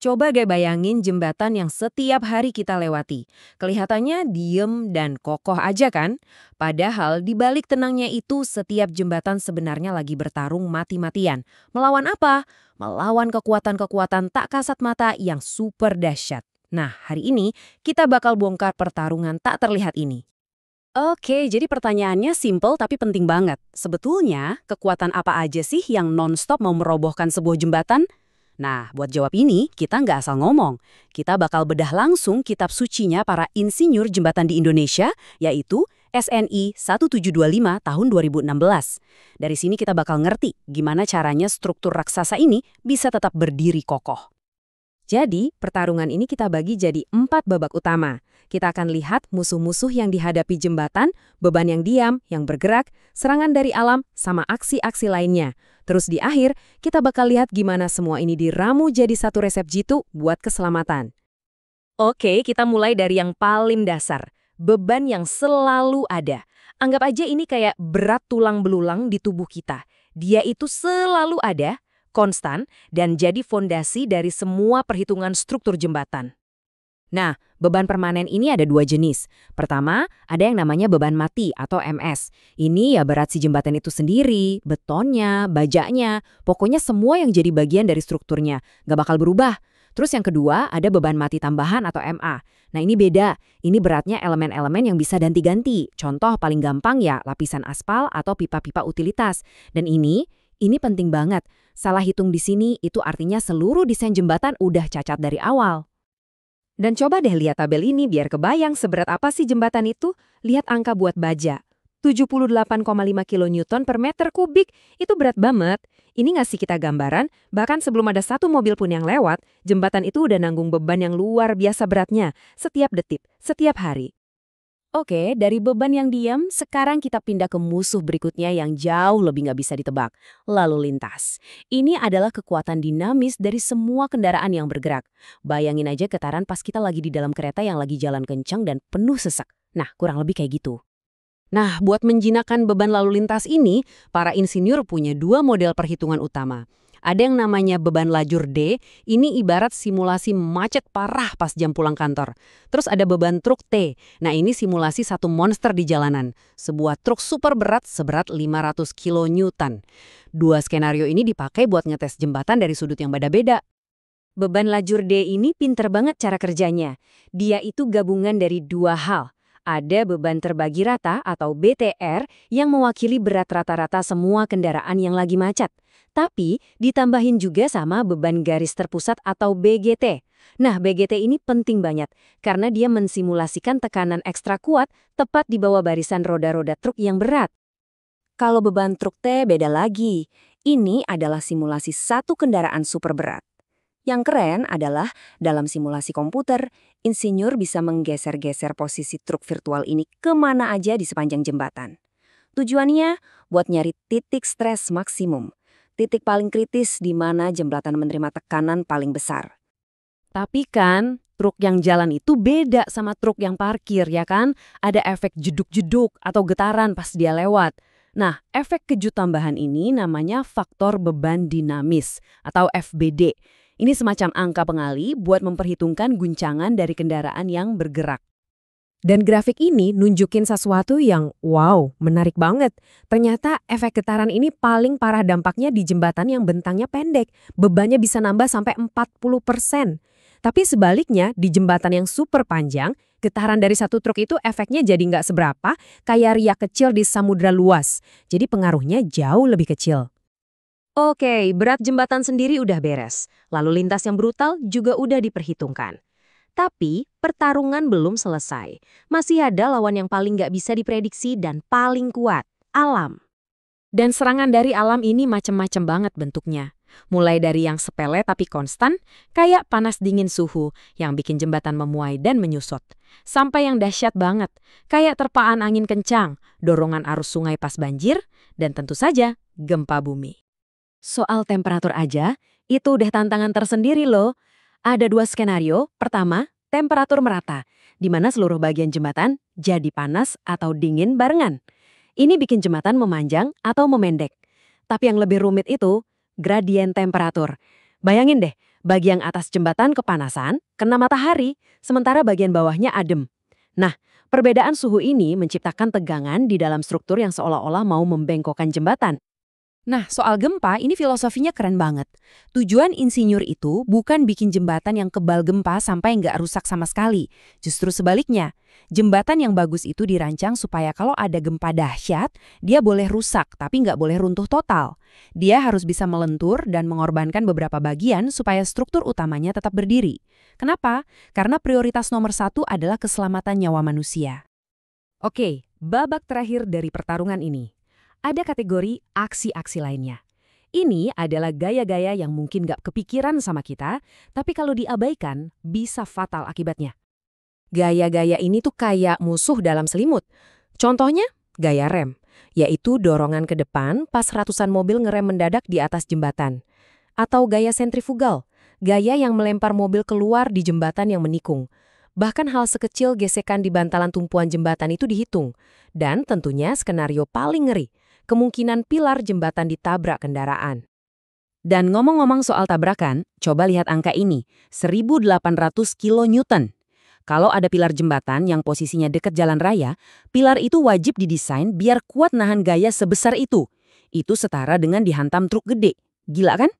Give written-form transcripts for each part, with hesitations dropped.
Coba deh bayangin jembatan yang setiap hari kita lewati. Kelihatannya diem dan kokoh aja kan? Padahal di balik tenangnya itu setiap jembatan sebenarnya lagi bertarung mati-matian. Melawan apa? Melawan kekuatan-kekuatan tak kasat mata yang super dahsyat. Nah, hari ini kita bakal bongkar pertarungan tak terlihat ini. Oke, jadi pertanyaannya simple tapi penting banget. Sebetulnya, kekuatan apa aja sih yang non-stop mau merobohkan sebuah jembatan? Nah, buat jawab ini, kita nggak asal ngomong. Kita bakal bedah langsung kitab sucinya para insinyur jembatan di Indonesia, yaitu SNI 1725 tahun 2016. Dari sini kita bakal ngerti gimana caranya struktur raksasa ini bisa tetap berdiri kokoh. Jadi, pertarungan ini kita bagi jadi 4 babak utama. Kita akan lihat musuh-musuh yang dihadapi jembatan, beban yang diam, yang bergerak, serangan dari alam, sama aksi-aksi lainnya. Terus di akhir, kita bakal lihat gimana semua ini diramu jadi satu resep jitu buat keselamatan. Oke, kita mulai dari yang paling dasar. Beban yang selalu ada. Anggap aja ini kayak berat tulang belulang di tubuh kita. Dia itu selalu ada, konstan, dan jadi fondasi dari semua perhitungan struktur jembatan. Nah, beban permanen ini ada 2 jenis. Pertama, ada yang namanya beban mati atau MS. Ini ya berat si jembatan itu sendiri, betonnya, bajanya, pokoknya semua yang jadi bagian dari strukturnya, nggak bakal berubah. Terus yang kedua, ada beban mati tambahan atau MA. Nah ini beda, ini beratnya elemen-elemen yang bisa ganti-ganti. Contoh paling gampang ya lapisan aspal atau pipa-pipa utilitas. Dan ini penting banget. Salah hitung di sini itu artinya seluruh desain jembatan udah cacat dari awal. Dan coba deh lihat tabel ini biar kebayang seberat apa sih jembatan itu. Lihat angka buat baja. 78,5 kilonewton per meter kubik. Itu berat banget. Ini ngasih kita gambaran, bahkan sebelum ada satu mobil pun yang lewat, jembatan itu udah nanggung beban yang luar biasa beratnya. Setiap detik, setiap hari. Oke, dari beban yang diam, sekarang kita pindah ke musuh berikutnya yang jauh lebih nggak bisa ditebak. Lalu lintas. Ini adalah kekuatan dinamis dari semua kendaraan yang bergerak. Bayangin aja getaran pas kita lagi di dalam kereta yang lagi jalan kencang dan penuh sesak. Nah, kurang lebih kayak gitu. Nah, buat menjinakkan beban lalu lintas ini, para insinyur punya 2 model perhitungan utama. Ada yang namanya beban lajur D, ini ibarat simulasi macet parah pas jam pulang kantor. Terus ada beban truk T, nah ini simulasi satu monster di jalanan. Sebuah truk super berat seberat 500 kilonewton. 2 skenario ini dipakai buat ngetes jembatan dari sudut yang beda-beda. Beban lajur D ini pinter banget cara kerjanya. Dia itu gabungan dari 2 hal. Ada beban terbagi rata atau BTR yang mewakili berat rata-rata semua kendaraan yang lagi macet. Tapi ditambahin juga sama beban garis terpusat atau BGT. Nah, BGT ini penting banget karena dia mensimulasikan tekanan ekstra kuat tepat di bawah barisan roda-roda truk yang berat. Kalau beban truk T beda lagi. Ini adalah simulasi satu kendaraan super berat. Yang keren adalah dalam simulasi komputer, insinyur bisa menggeser-geser posisi truk virtual ini kemana aja di sepanjang jembatan. Tujuannya buat nyari titik stres maksimum. Titik paling kritis di mana jembatan menerima tekanan paling besar. Tapi kan, truk yang jalan itu beda sama truk yang parkir, ya kan? Ada efek jeduk-jeduk atau getaran pas dia lewat. Nah, efek kejut tambahan ini namanya faktor beban dinamis atau FBD. Ini semacam angka pengali buat memperhitungkan guncangan dari kendaraan yang bergerak. Dan grafik ini nunjukin sesuatu yang wow, menarik banget. Ternyata efek getaran ini paling parah dampaknya di jembatan yang bentangnya pendek. Bebannya bisa nambah sampai 40%. Tapi sebaliknya, di jembatan yang super panjang, getaran dari satu truk itu efeknya jadi nggak seberapa, kayak riak kecil di samudra luas. Jadi pengaruhnya jauh lebih kecil. Oke, berat jembatan sendiri udah beres. Lalu lintas yang brutal juga udah diperhitungkan. Tapi, pertarungan belum selesai. Masih ada lawan yang paling nggak bisa diprediksi dan paling kuat, alam. Dan serangan dari alam ini macem-macem banget bentuknya. Mulai dari yang sepele tapi konstan, kayak panas dingin suhu yang bikin jembatan memuai dan menyusut. Sampai yang dahsyat banget, kayak terpaan angin kencang, dorongan arus sungai pas banjir, dan tentu saja gempa bumi. Soal temperatur aja, itu udah tantangan tersendiri loh. Ada 2 skenario. Pertama, temperatur merata, di mana seluruh bagian jembatan jadi panas atau dingin barengan. Ini bikin jembatan memanjang atau memendek. Tapi yang lebih rumit itu, gradien temperatur. Bayangin deh, Bagian atas jembatan kepanasan, kena matahari, sementara bagian bawahnya adem. Nah, perbedaan suhu ini menciptakan tegangan di dalam struktur yang seolah-olah mau membengkokkan jembatan. Nah, soal gempa ini filosofinya keren banget. Tujuan insinyur itu bukan bikin jembatan yang kebal gempa sampai nggak rusak sama sekali. Justru sebaliknya, jembatan yang bagus itu dirancang supaya kalau ada gempa dahsyat, dia boleh rusak tapi nggak boleh runtuh total. Dia harus bisa melentur dan mengorbankan beberapa bagian supaya struktur utamanya tetap berdiri. Kenapa? Karena prioritas nomor 1 adalah keselamatan nyawa manusia. Oke, babak terakhir dari pertarungan ini. Ada kategori aksi-aksi lainnya. Ini adalah gaya-gaya yang mungkin gak kepikiran sama kita, tapi kalau diabaikan, bisa fatal akibatnya. Gaya-gaya ini tuh kayak musuh dalam selimut. Contohnya, gaya rem, yaitu dorongan ke depan pas ratusan mobil ngerem mendadak di atas jembatan. Atau gaya sentrifugal, gaya yang melempar mobil keluar di jembatan yang menikung. Bahkan hal sekecil gesekan di bantalan tumpuan jembatan itu dihitung. Dan tentunya skenario paling ngeri, kemungkinan pilar jembatan ditabrak kendaraan. Dan ngomong-ngomong soal tabrakan, coba lihat angka ini, 1.800 kilonewton. Kalau ada pilar jembatan yang posisinya dekat jalan raya, pilar itu wajib didesain biar kuat nahan gaya sebesar itu. Itu setara dengan dihantam truk gede. Gila kan?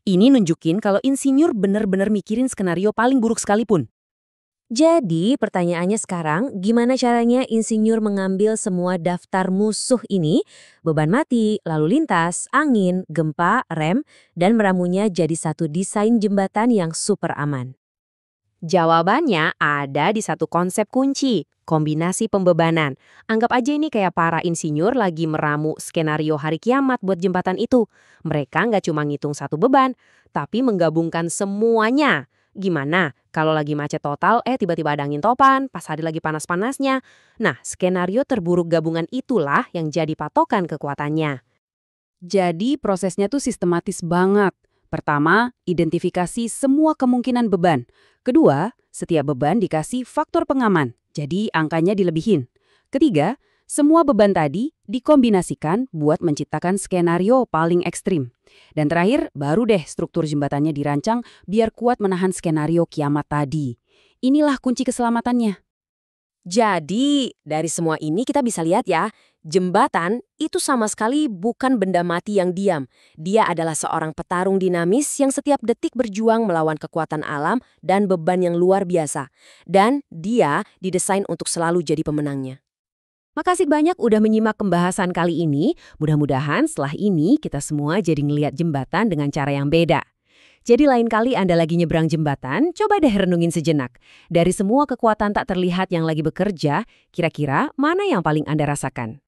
Ini nunjukin kalau insinyur bener-bener mikirin skenario paling buruk sekalipun. Jadi, pertanyaannya sekarang, gimana caranya insinyur mengambil semua daftar musuh ini, beban mati, lalu lintas, angin, gempa, rem, dan meramunya jadi satu desain jembatan yang super aman? Jawabannya ada di satu konsep kunci, kombinasi pembebanan. Anggap aja ini kayak para insinyur lagi meramu skenario hari kiamat buat jembatan itu. Mereka nggak cuma ngitung satu beban, tapi menggabungkan semuanya. Gimana kalau lagi macet total, tiba-tiba ada angin topan, pas hari lagi panas-panasnya. Nah, skenario terburuk gabungan itulah yang jadi patokan kekuatannya. Jadi prosesnya tuh sistematis banget. Pertama, identifikasi semua kemungkinan beban. Kedua, setiap beban dikasih faktor pengaman, jadi angkanya dilebihin. Ketiga, semua beban tadi dikombinasikan buat menciptakan skenario paling ekstrim. Dan terakhir, baru deh struktur jembatannya dirancang biar kuat menahan skenario kiamat tadi. Inilah kunci keselamatannya. Jadi, dari semua ini kita bisa lihat ya, jembatan itu sama sekali bukan benda mati yang diam. Dia adalah seorang petarung dinamis yang setiap detik berjuang melawan kekuatan alam dan beban yang luar biasa. Dan dia didesain untuk selalu jadi pemenangnya. Makasih banyak udah menyimak pembahasan kali ini. Mudah-mudahan setelah ini kita semua jadi ngelihat jembatan dengan cara yang beda. Jadi lain kali Anda lagi nyebrang jembatan, coba deh renungin sejenak. Dari semua kekuatan tak terlihat yang lagi bekerja, kira-kira mana yang paling Anda rasakan?